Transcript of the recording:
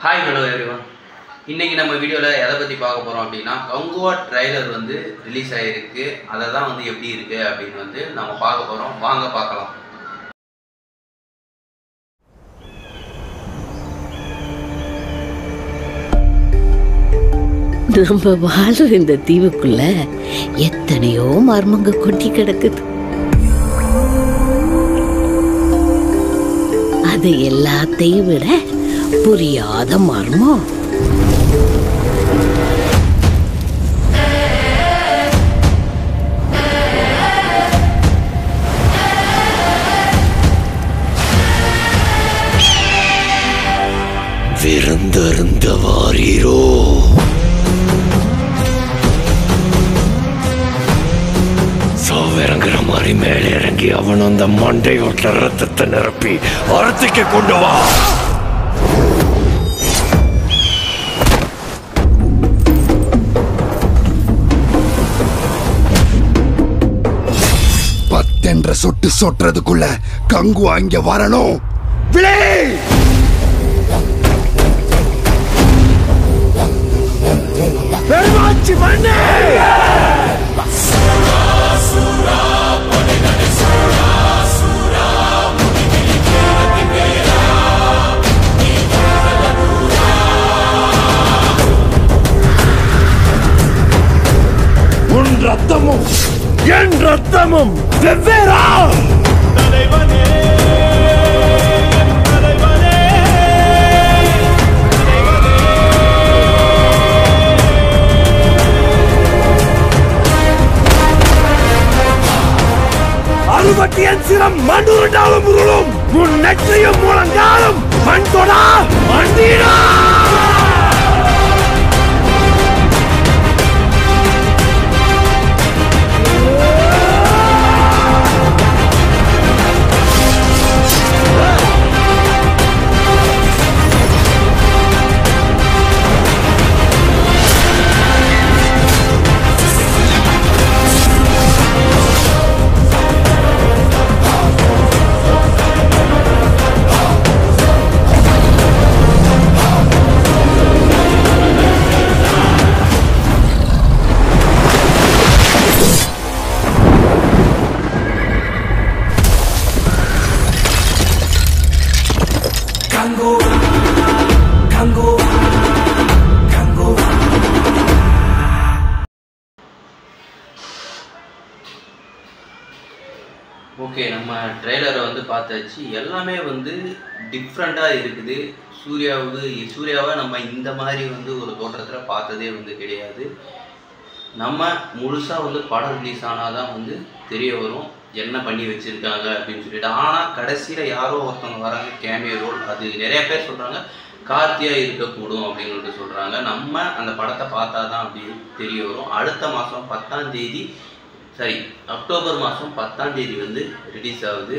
Hi hello everyone. இன்றைக்கி நம்ம வீடியோவில் எதை பற்றி பார்க்க போகிறோம் அப்படின்னா, கங்குவா ட்ரைலர் வந்து ரிலீஸ் ஆகிருக்கு. அதை தான் வந்து எப்படி இருக்குது அப்படின்னு வந்து நம்ம பார்க்க போகிறோம். வாங்க பார்க்கலாம். நம்ம வாழ்ற இந்த தீவுக்குள்ள எத்தனையோ மர்மங்க கொட்டி கிடக்குது. அது எல்லாத்தையும் விட புரியாத மர்மம் விருந்தருந்த வாரீரோ. சாவிறங்குற மாதிரி மேலே இறங்கி அவன் அந்த மண்டையோட்ட ரத்தத்தை நிரப்பி அறுத்துக்கு கொண்டு வா. பத்தென்ற சொட்டு சொட்டுறதுக்குள்ள கங்குவா இங்க வரணும். விளை பெருமாச்சி மண்ணே. உன் ரத்தமும் என் ரத்தமும் வெவ்வேறா? அறுபட்டியன் சிரம் மண்ணுருண்டாலும் உருளும். உன் நெற்றியும் முழங்காலும் மண் தொடா மண்டீடா. ஓகே, நம்ம ட்ரெய்லரை வந்து பார்த்தாச்சு. எல்லாமே வந்து டிஃப்ரெண்ட்டாக இருக்குது. சூர்யாவை நம்ம இந்த மாதிரி வந்து ஒரு தோற்றத்தில் பார்த்ததே வந்து கிடையாது. நம்ம முழுசாக வந்து படம் ரிலீஸ் ஆனால் தான் வந்து தெரிய வரும் என்ன பண்ணி வச்சுருக்காங்க அப்படின்னு சொல்லிட்டு. ஆனால் கடைசியில் யாரோ ஒருத்தவங்க வராங்க, கேமியோ ரோல். அது நிறைய பேர் சொல்கிறாங்க கார்த்தியா இருக்கக்கூடும் அப்படின்னு சொல்லிட்டு சொல்கிறாங்க. நம்ம அந்த படத்தை பார்த்தா தான் அப்படி தெரிய வரும். அடுத்த மாதம் 10ஆம் தேதி, அக்டோபர் மாதம் 10ஆம் தேதி வந்து ரிலீஸ் ஆகுது.